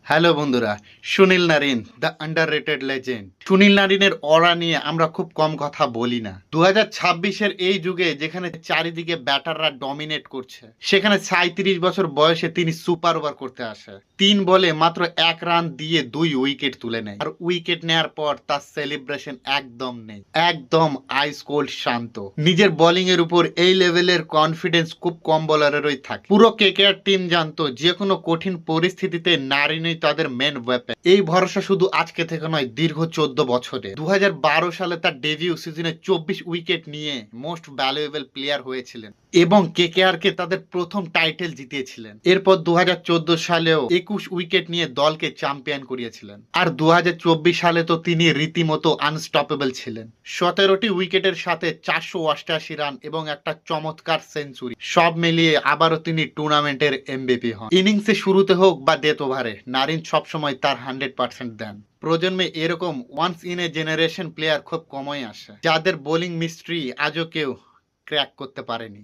Hello বন্ধুরা, Sunil Narine the underrated legend. Sunil নারিনের aura নিয়ে আমরা খুব কম কথা বলি না। 2026-এর এই যুগে যেখানে চারিদিকে ব্যাটাররা ডমিনেট করছে, সেখানে 37 বছর বয়সে তিনি সুপার ওভার করতে আসে। 3 বলে মাত্র 1 রান দিয়ে 2 উইকেট তুলে নেয়। আর উইকেট নেয়ার পর তার সেলিব্রেশন একদম নেই, একদম আইস কোল্ড শান্ত। নিজের বোলিং এর উপর এই লেভেলের কনফিডেন্স খুব কম বোলারেরই থাকে। পুরো কেকেআর টিম জানতো যে কোনো কঠিন পরিস্থিতিতে নারিনই তাদের মেন ওয়েপন। এই ভরসা শুধু আজকে থেকে নয়, দীর্ঘ 14 বছরে। 2012 সালে তার ডেবিউ সিজনে 24 উইকেট নিয়ে মোস্ট ভ্যালুয়েবল প্লেয়ার হয়েছিলেন এবং কেকেআর কে তাদের প্রথম টাইটেল জিতিয়েছিলেন। এরপর 2014 সালেও 21 উইকেট নিয়ে দলকে চ্যাম্পিয়ন করিয়েছিলেন। আর 2024 সালে তো তিনি রীতিমতো আনস্টপেবল ছিলেন। 17টি উইকেটের সাথে 488 রান এবং একটা চমৎকার সেঞ্চুরি, সব মিলিয়ে আবারও তিনি টুর্নামেন্টের এমভিপি হন। ইনিংসে শুরুতে হোক বা ডেথ ওভারে, নারিন সবসময় তার 100% দেন। প্রজন্মে এরকম once in a generation player খুব কমই আসে, যাদের বোলিং মিস্ট্রি আজও কেউ ক্র্যাক করতে পারেনি।